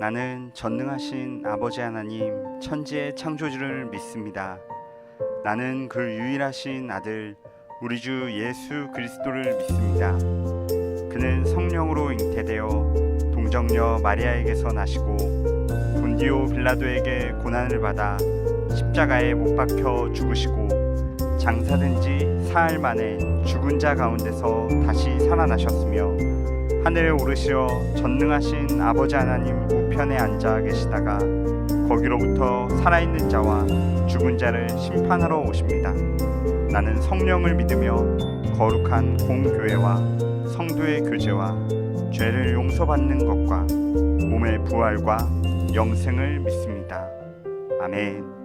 나는 전능하신 아버지 하나님 천지의 창조주를 믿습니다. 나는 그 유일하신 아들 우리 주 예수 그리스도를 믿습니다. 그는 성령으로 잉태되어 동정녀 마리아에게서 나시고 본디오 빌라도에게 고난을 받아 십자가에 못 박혀 죽으시고 장사된 지 사흘 만에 죽은 자 가운데서 다시 살아나셨으며 하늘에 오르시어 전능하신 아버지 하나님 우편에 앉아 계시다가 거기로부터 살아있는 자와 죽은 자를 심판하러 오십니다. 나는 성령을 믿으며 거룩한 공교회와 성도의 교제와 죄를 용서받는 것과 몸의 부활과 영생을 믿습니다. 아멘.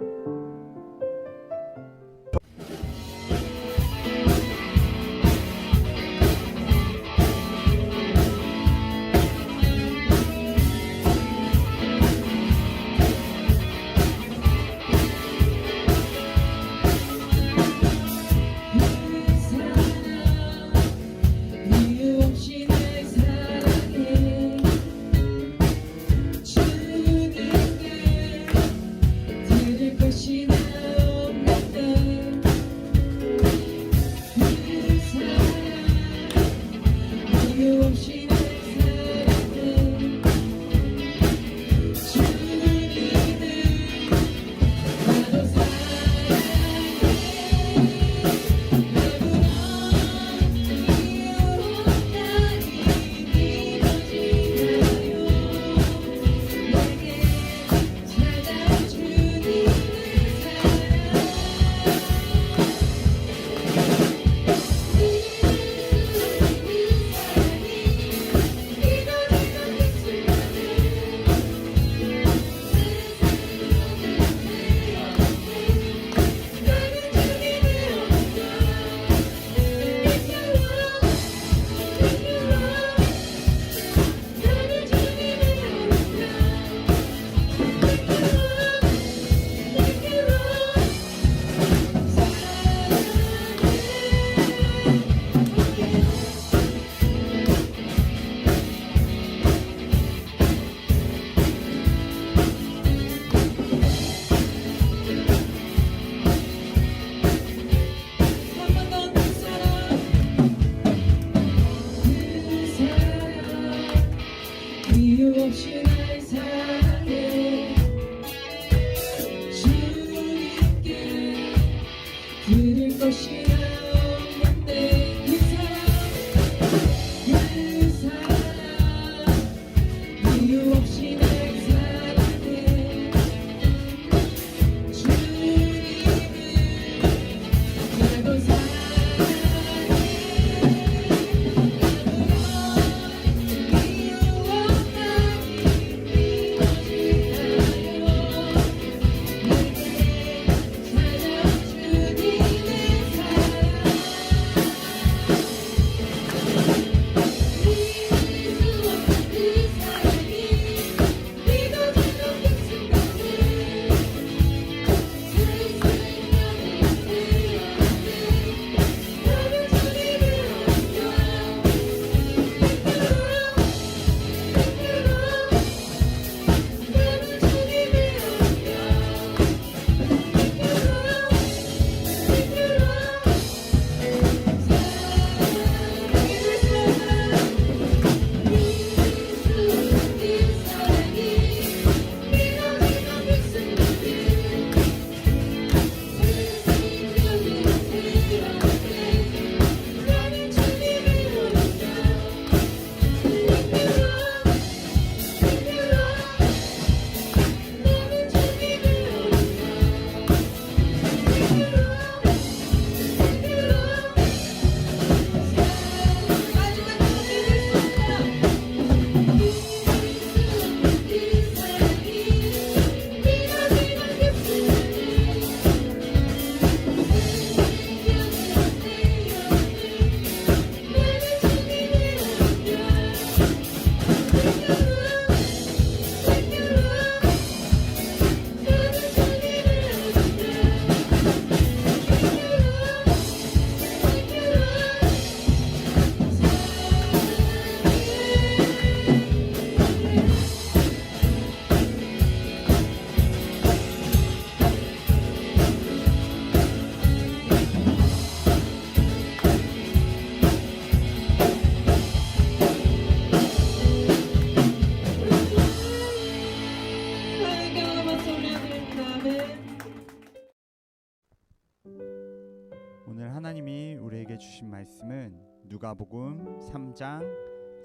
하나님이 우리에게 주신 말씀은 누가복음 3장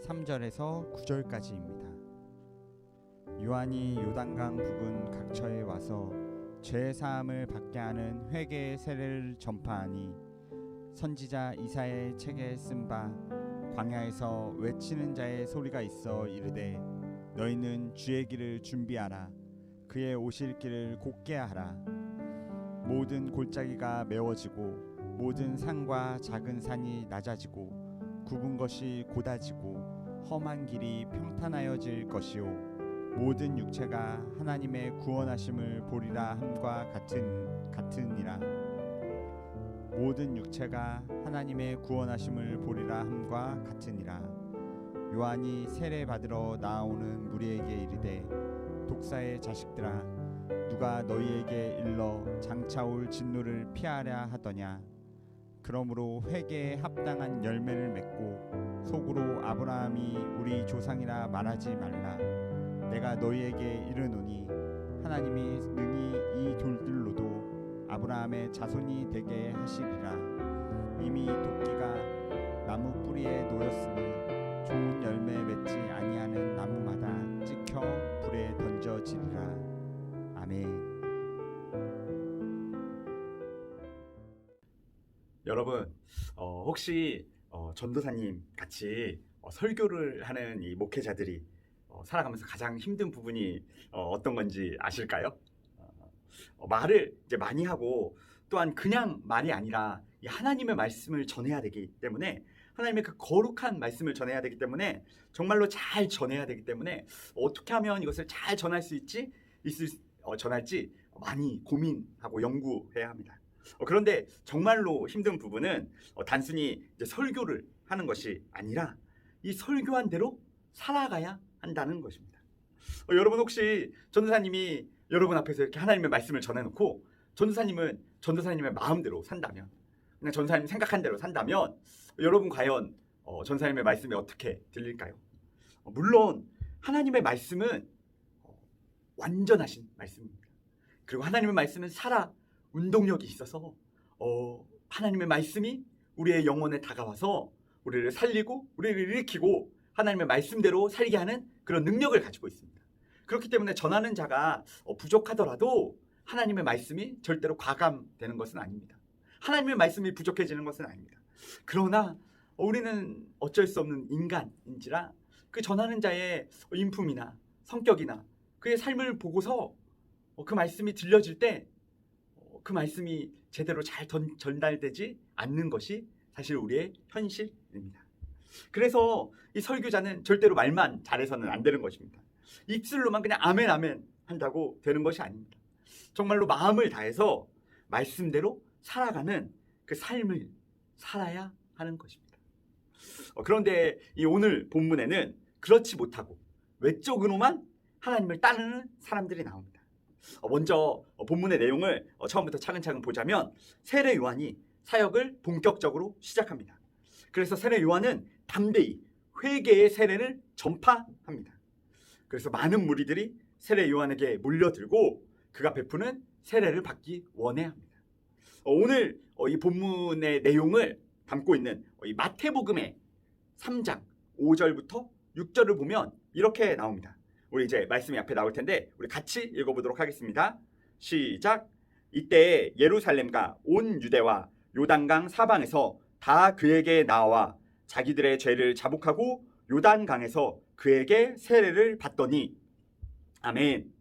3절에서 9절까지입니다. 요한이 요단강 부근 각처에 와서 죄 사함을 받게 하는 회개의 세례를 전파하니 선지자 이사야의 책에 쓴 바 광야에서 외치는 자의 소리가 있어 이르되 너희는 주의 길을 준비하라 그의 오실 길을 곧게 하라. 모든 골짜기가 메워지고 모든 산과 작은 산이 낮아지고 굽은 것이 곧아지고 험한 길이 평탄하여질 것이요 모든 육체가 하나님의 구원하심을 보리라 함과 같으니라. 모든 육체가 하나님의 구원하심을 보리라 함과 같으니라. 요한이 세례 받으러 나오는 무리에게 이르되 독사의 자식들아 누가 너희에게 일러 장차 올 진노를 피하려 하더냐. 그러므로 회개에 합당한 열매를 맺고 속으로 아브라함이 우리 조상이라 말하지 말라. 내가 너희에게 이르노니 하나님이 능히 이 돌들로도 아브라함의 자손이 되게 하시리라. 이미 도끼가 나무 뿌리에 놓였으니 좋은 열매 맺지 아니하는 나무마다 찍혀 불에 던져지리라. 아멘. 여러분, 혹시 전도사님 같이 설교를 하는 이 목회자들이 살아가면서 가장 힘든 부분이 어떤 건지 아실까요? 말을 이제 많이 하고 또한 그냥 말이 아니라 이 하나님의 말씀을 전해야 되기 때문에 하나님의 그 거룩한 말씀을 전해야 되기 때문에 정말로 잘 전해야 되기 때문에 어떻게 하면 이것을 잘 전할 수 전할지 많이 고민하고 연구해야 합니다. 그런데 정말로 힘든 부분은 단순히 이제 설교를 하는 것이 아니라 이 설교한 대로 살아가야 한다는 것입니다. 여러분 혹시 전도사님이 여러분 앞에서 이렇게 하나님의 말씀을 전해놓고 전도사님은 전도사님의 마음대로 산다면 그냥 전도사님 생각한 대로 산다면 여러분 과연 전도사님의 말씀이 어떻게 들릴까요? 물론 하나님의 말씀은 완전하신 말씀입니다. 그리고 하나님의 말씀은 살아 운동력이 있어서 하나님의 말씀이 우리의 영혼에 다가와서 우리를 살리고 우리를 일으키고 하나님의 말씀대로 살게 하는 그런 능력을 가지고 있습니다. 그렇기 때문에 전하는 자가 부족하더라도 하나님의 말씀이 절대로 과감되는 것은 아닙니다. 하나님의 말씀이 부족해지는 것은 아닙니다. 그러나 우리는 어쩔 수 없는 인간인지라 그 전하는 자의 인품이나 성격이나 그의 삶을 보고서 그 말씀이 들려질 때 그 말씀이 제대로 잘 전달되지 않는 것이 사실 우리의 현실입니다. 그래서 이 설교자는 절대로 말만 잘해서는 안 되는 것입니다. 입술로만 그냥 아멘 아멘 한다고 되는 것이 아닙니다. 정말로 마음을 다해서 말씀대로 살아가는 그 삶을 살아야 하는 것입니다. 그런데 이 오늘 본문에는 그렇지 못하고 외적으로만 하나님을 따르는 사람들이 나옵니다. 먼저 본문의 내용을 처음부터 차근차근 보자면 세례 요한이 사역을 본격적으로 시작합니다. 그래서 세례 요한은 담대히 회개의 세례를 전파합니다. 그래서 많은 무리들이 세례 요한에게 몰려들고 그가 베푸는 세례를 받기 원해합니다. 오늘 이 본문의 내용을 담고 있는 이 마태복음의 3장 5절부터 6절을 보면 이렇게 나옵니다. 우리 이제 말씀이 앞에 나올 텐데 우리 같이 읽어보도록 하겠습니다. 시작. 이때 예루살렘과 온 유대와 요단강 사방에서 다 그에게 나와 자기들의 죄를 자복하고 요단강에서 그에게 세례를 받더니 아멘.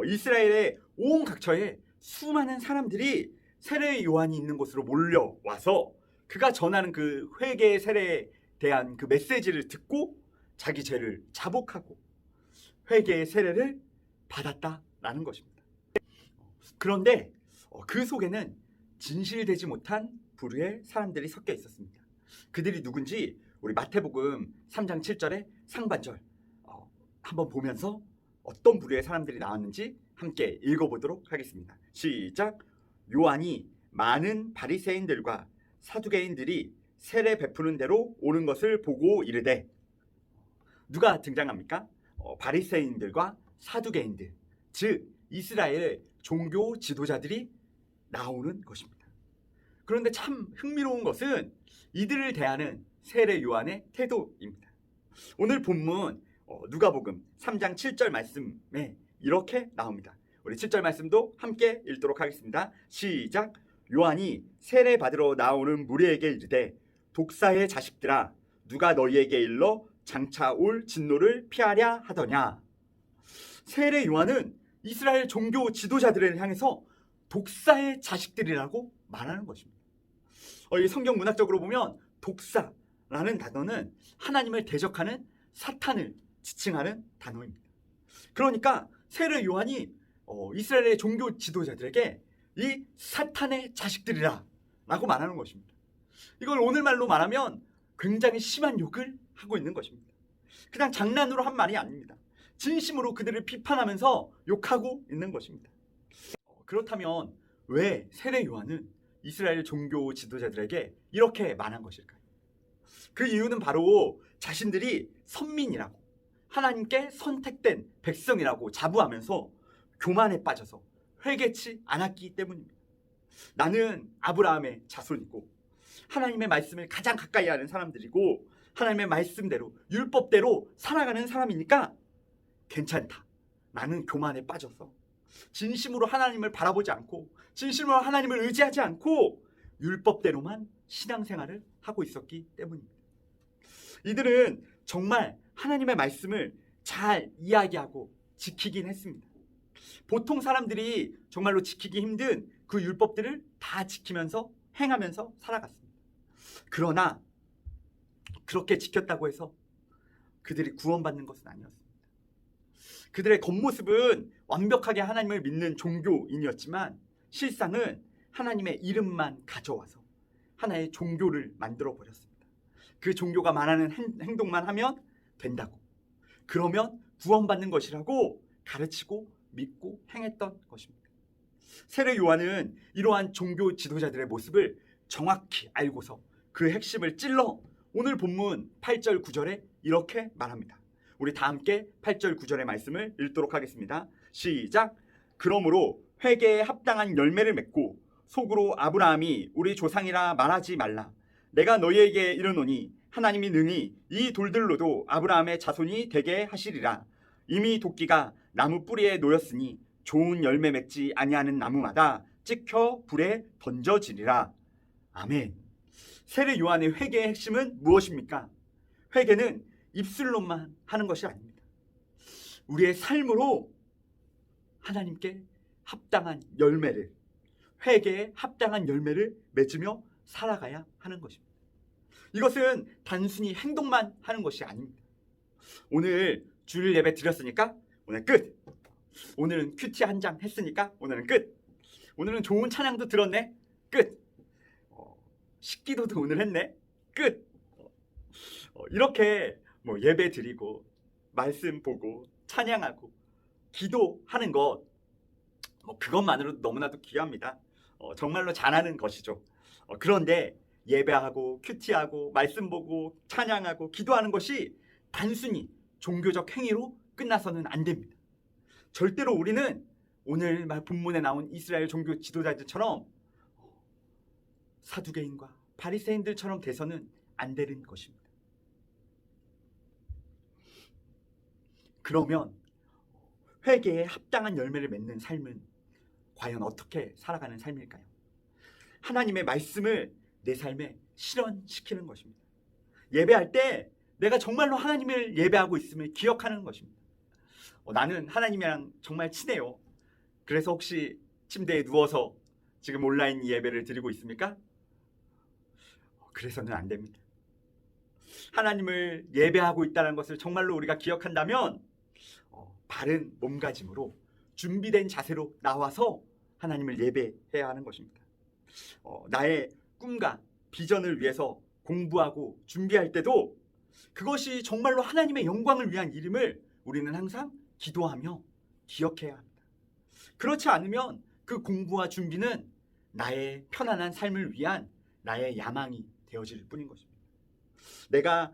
이스라엘의 온 각처에 수많은 사람들이 세례 요한이 있는 곳으로 몰려와서 그가 전하는 그 회개의 세례에 대한 그 메시지를 듣고 자기 죄를 자복하고 회개의 세례를 받았다라는 것입니다. 그런데 그 속에는 진실되지 못한 부류의 사람들이 섞여 있었습니다. 그들이 누군지 우리 마태복음 3장 7절의 상반절 한번 보면서 어떤 부류의 사람들이 나왔는지 함께 읽어보도록 하겠습니다. 시작. 요한이 많은 바리새인들과 사두개인들이 세례 베푸는 대로 오는 것을 보고 이르되 누가 등장합니까? 바리새인들과 사두개인들, 즉 이스라엘 종교 지도자들이 나오는 것입니다. 그런데 참 흥미로운 것은 이들을 대하는 세례 요한의 태도입니다. 오늘 본문 누가복음 3장 7절 말씀에 이렇게 나옵니다. 우리 7절 말씀도 함께 읽도록 하겠습니다. 시작. 요한이 세례 받으러 나오는 무리에게 이르되 독사의 자식들아 누가 너희에게 일러 장차 올 진노를 피하랴 하더냐. 세례 요한은 이스라엘 종교 지도자들을 향해서 독사의 자식들이라고 말하는 것입니다. 이 성경 문학적으로 보면 독사라는 단어는 하나님을 대적하는 사탄을 지칭하는 단어입니다. 그러니까 세례 요한이 이스라엘의 종교 지도자들에게 이 사탄의 자식들이라 라고 말하는 것입니다. 이걸 오늘말로 말하면 굉장히 심한 욕을 하고 있는 것입니다. 그냥 장난으로 한 말이 아닙니다. 진심으로 그들을 비판하면서 욕하고 있는 것입니다. 그렇다면 왜 세례 요한은 이스라엘 종교 지도자들에게 이렇게 말한 것일까요? 그 이유는 바로 자신들이 선민이라고 하나님께 선택된 백성이라고 자부하면서 교만에 빠져서 회개치 않았기 때문입니다. 나는 아브라함의 자손이고 하나님의 말씀을 가장 가까이 하는 사람들이고 하나님의 말씀대로 율법대로 살아가는 사람이니까 괜찮다. 나는 교만에 빠져서 진심으로 하나님을 바라보지 않고 진심으로 하나님을 의지하지 않고 율법대로만 신앙생활을 하고 있었기 때문입니다. 이들은 정말 하나님의 말씀을 잘 이야기하고 지키긴 했습니다. 보통 사람들이 정말로 지키기 힘든 그 율법들을 다 지키면서 행하면서 살아갔습니다. 그러나 그렇게 지켰다고 해서 그들이 구원받는 것은 아니었습니다. 그들의 겉모습은 완벽하게 하나님을 믿는 종교인이었지만 실상은 하나님의 이름만 가져와서 하나의 종교를 만들어 버렸습니다. 그 종교가 말하는 행동만 하면 된다고, 그러면 구원받는 것이라고 가르치고 믿고 행했던 것입니다. 세례 요한은 이러한 종교 지도자들의 모습을 정확히 알고서 그 핵심을 찔러 오늘 본문 8절 9절에 이렇게 말합니다. 우리 다 함께 8절 9절의 말씀을 읽도록 하겠습니다. 시작. 그러므로 회개에 합당한 열매를 맺고 속으로 아브라함이 우리 조상이라 말하지 말라. 내가 너희에게 이르노니 하나님이 능히 이 돌들로도 아브라함의 자손이 되게 하시리라. 이미 도끼가 나무 뿌리에 놓였으니 좋은 열매 맺지 아니하는 나무마다 찍혀 불에 던져지리라. 아멘. 세례 요한의 회개의 핵심은 무엇입니까? 회개는 입술로만 하는 것이 아닙니다. 우리의 삶으로 하나님께 합당한 열매를, 회개에 합당한 열매를 맺으며 살아가야 하는 것입니다. 이것은 단순히 행동만 하는 것이 아닙니다. 오늘 주일 예배 드렸으니까 오늘 끝. 오늘은 큐티 한 장 했으니까 오늘은 끝. 오늘은 좋은 찬양도 들었네. 끝. 식기도도 오늘 했네. 끝. 이렇게 예배 드리고 말씀 보고 찬양하고 기도하는 것, 그것만으로도 너무나도 귀합니다. 정말로 잘하는 것이죠. 그런데 예배하고 큐티하고 말씀 보고 찬양하고 기도하는 것이 단순히 종교적 행위로 끝나서는 안 됩니다. 절대로 우리는 오늘 본문에 나온 이스라엘 종교 지도자들처럼 사두개인과 바리새인들처럼 돼서는 안 되는 것입니다. 그러면 회개에 합당한 열매를 맺는 삶은 과연 어떻게 살아가는 삶일까요? 하나님의 말씀을 내 삶에 실현시키는 것입니다. 예배할 때 내가 정말로 하나님을 예배하고 있음을 기억하는 것입니다. 나는 하나님이랑 정말 친해요. 그래서 혹시 침대에 누워서 지금 온라인 예배를 드리고 있습니까? 그래서는 안 됩니다. 하나님을 예배하고 있다는 것을 정말로 우리가 기억한다면 바른 몸가짐으로 준비된 자세로 나와서 하나님을 예배해야 하는 것입니다. 나의 꿈과 비전을 위해서 공부하고 준비할 때도 그것이 정말로 하나님의 영광을 위한 일임을 우리는 항상 기도하며 기억해야 합니다. 그렇지 않으면 그 공부와 준비는 나의 편안한 삶을 위한 나의 야망이 되어질 뿐인 것입니다. 내가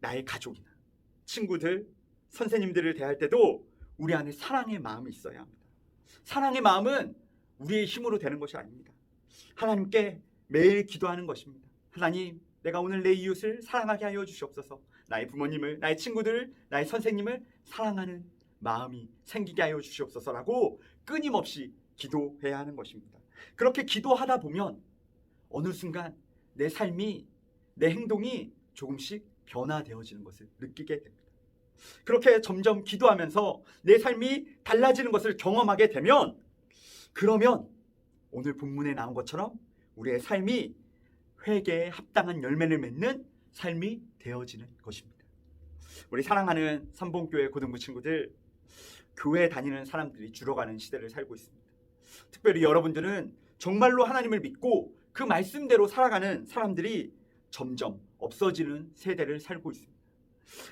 나의 가족이나 친구들, 선생님들을 대할 때도 우리 안에 사랑의 마음이 있어야 합니다. 사랑의 마음은 우리의 힘으로 되는 것이 아닙니다. 하나님께 매일 기도하는 것입니다. 하나님, 내가 오늘 내 이웃을 사랑하게 하여 주시옵소서. 나의 부모님을, 나의 친구들을, 나의 선생님을 사랑하는 마음이 생기게 하여 주시옵소서라고 끊임없이 기도해야 하는 것입니다. 그렇게 기도하다 보면 어느 순간 내 삶이, 내 행동이 조금씩 변화되어지는 것을 느끼게 됩니다. 그렇게 점점 기도하면서 내 삶이 달라지는 것을 경험하게 되면, 그러면 오늘 본문에 나온 것처럼 우리의 삶이 회개에 합당한 열매를 맺는 삶이 되어지는 것입니다. 우리 사랑하는 삼봉교회 고등부 친구들, 교회 다니는 사람들이 줄어가는 시대를 살고 있습니다. 특별히 여러분들은 정말로 하나님을 믿고 그 말씀대로 살아가는 사람들이 점점 없어지는 세대를 살고 있습니다.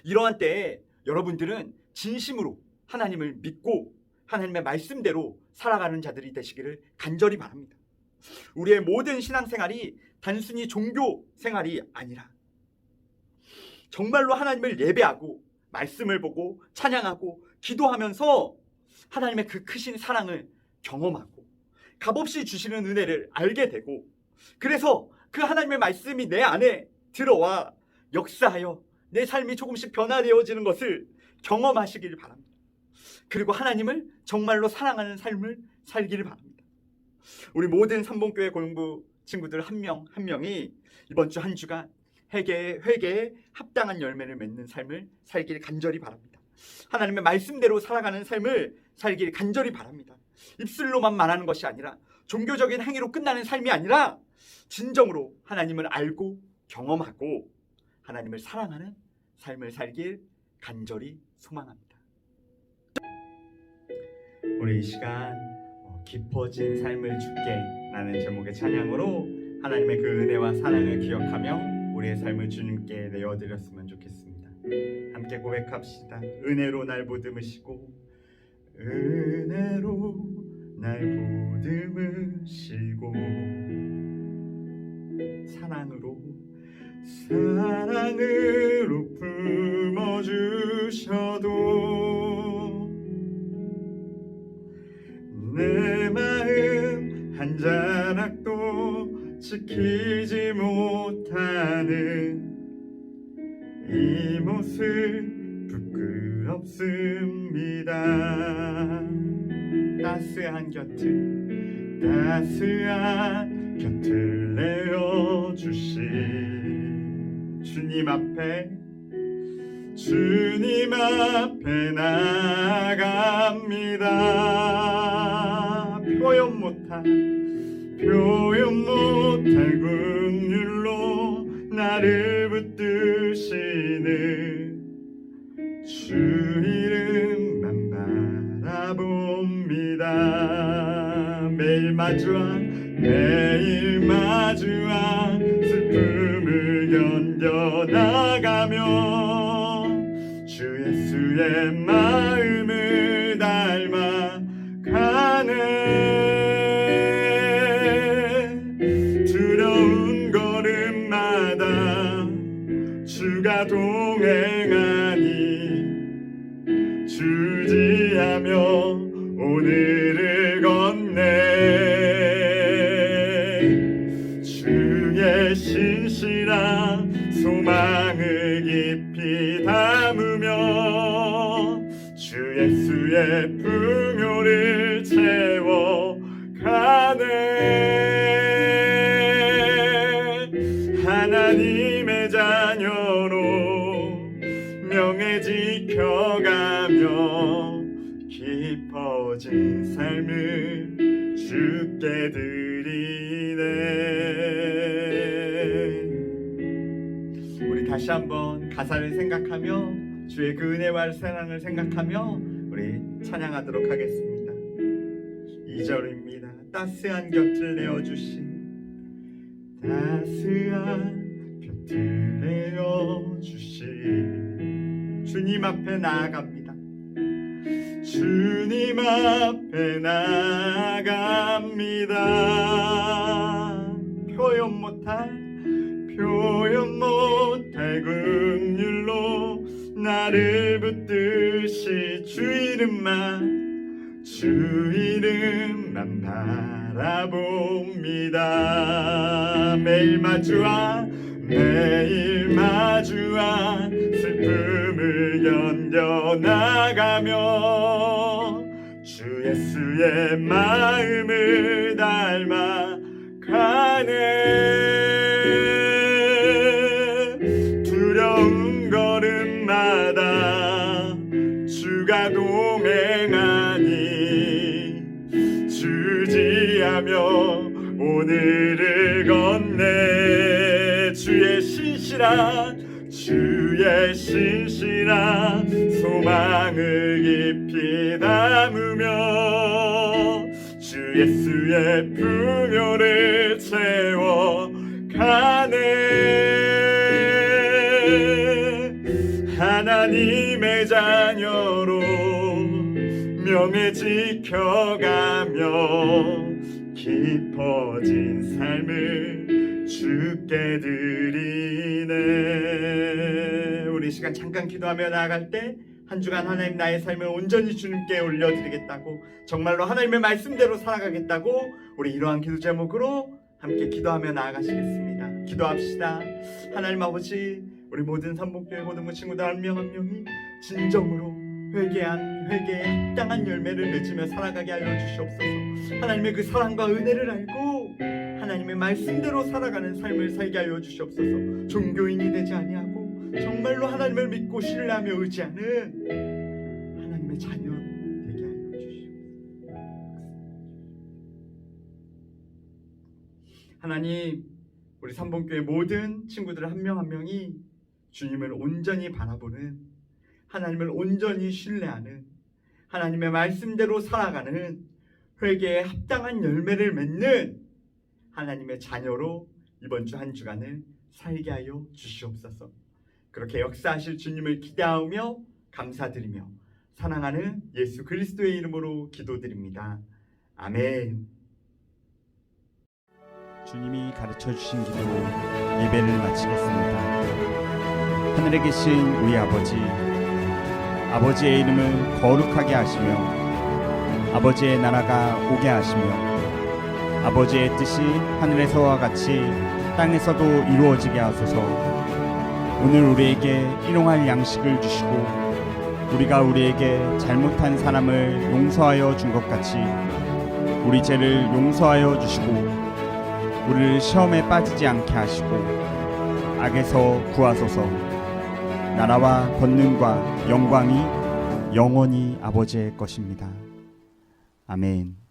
이러한 때에 여러분들은 진심으로 하나님을 믿고 하나님의 말씀대로 살아가는 자들이 되시기를 간절히 바랍니다. 우리의 모든 신앙생활이 단순히 종교 생활이 아니라 정말로 하나님을 예배하고 말씀을 보고 찬양하고 기도하면서 하나님의 그 크신 사랑을 경험하고 값없이 주시는 은혜를 알게 되고, 그래서 그 하나님의 말씀이 내 안에 들어와 역사하여 내 삶이 조금씩 변화되어지는 것을 경험하시기를 바랍니다. 그리고 하나님을 정말로 사랑하는 삶을 살기를 바랍니다. 우리 모든 삼봉교회 고등부 친구들 한 명 한 명이 이번 주 한 주간 회개에 합당한 열매를 맺는 삶을 살기를 간절히 바랍니다. 하나님의 말씀대로 살아가는 삶을 살기를 간절히 바랍니다. 입술로만 말하는 것이 아니라, 종교적인 행위로 끝나는 삶이 아니라 진정으로 하나님을 알고 경험하고 하나님을 사랑하는 삶을 살길 간절히 소망합니다. 우리 이 시간 깊어진 삶을 주께 라는 제목의 찬양으로 하나님의 그 은혜와 사랑을 기억하며 우리의 삶을 주님께 내어드렸으면 좋겠습니다. 함께 고백합시다. 은혜로 날 보듬으시고, 은혜로 날 보듬으시고, 사랑으로 품어주셔도 내 마음 한 자락도 지키지 못하는 이 모습 부끄럽습니다. 따스한 곁을 내어주신 주님 앞에 나갑니다. 표현 못할 긍휼로 나를 붙드시는 주 이름만 바라봅니다. 매일 마주한 슬픔을 견뎌나가며 주 예수의 마음을 닮아 가네. 두려운 걸음마다 주가 동행하니 주지하며 오늘을 걷네. 주의 신실한 소망을 깊이 담으며 주 예수의 풍요를 채워 가네. 하나님의 자녀로 명예 지켜가며 깊어진 삶을 주께 드리네. 우리 다시 한번 가사를 생각하며 주의 그 은혜와 사랑을 생각하며 우리 찬양하도록 하겠습니다. 2절입니다. 따스한 곁을 내어주신 주님 앞에 나아갑니다. 주님 앞에 나아갑니다. 표현 못할 긍휼로 나를 붙드시 주 이름만 바라봅니다. 바라봅니다. 매일 마주와 슬픔을 견뎌나가며 주 예수의 마음을 닮아가네. 두려운 걸음마다 주가 동행하니 주지하며 오늘을 걷네. 주의 신실한 소망을 깊이 담으며 주 예수의 풍요를 채워가네. 하나님의 자녀로 명예 지켜가며 깊어진 삶을 주께 드리네. 우리 시간 잠깐 기도하며 나아갈 때 한 주간 하나님 나의 삶을 온전히 주님께 올려드리겠다고, 정말로 하나님의 말씀대로 살아가겠다고 우리 이러한 기도 제목으로 함께 기도하며 나아가시겠습니다. 기도합시다. 하나님 아버지, 우리 모든 삼복교회 고등부 친구들 한 명 한 명이 진정으로 회개에 합당한 열매를 맺으며 살아가게 하여 주시옵소서. 하나님의 그 사랑과 은혜를 알고 하나님의 말씀대로 살아가는 삶을 살게 하여 주시옵소서. 종교인이 되지 아니하고 정말로 하나님을 믿고 신뢰하며 의지하는 하나님의 자녀 되게 하여 주시옵소서. 하나님, 우리 삼봉교회 모든 친구들 한 명 한 명이 주님을 온전히 바라보는, 하나님을 온전히 신뢰하는, 하나님의 말씀대로 살아가는, 회개에 합당한 열매를 맺는 하나님의 자녀로 이번 주 한 주간을 살게 하여 주시옵소서. 그렇게 역사하실 주님을 기대하며 감사드리며 사랑하는 예수 그리스도의 이름으로 기도드립니다. 아멘. 주님이 가르쳐주신 기도로 예배를 마치겠습니다. 하늘에 계신 우리 아버지의 이름을 거룩하게 하시며 아버지의 나라가 오게 하시며 아버지의 뜻이 하늘에서와 같이 땅에서도 이루어지게 하소서. 오늘 우리에게 일용할 양식을 주시고 우리가 우리에게 잘못한 사람을 용서하여 준 것 같이 우리 죄를 용서하여 주시고 우리를 시험에 빠지지 않게 하시고 악에서 구하소서. 나라와 권능과 영광이 영원히 아버지의 것입니다. 아멘.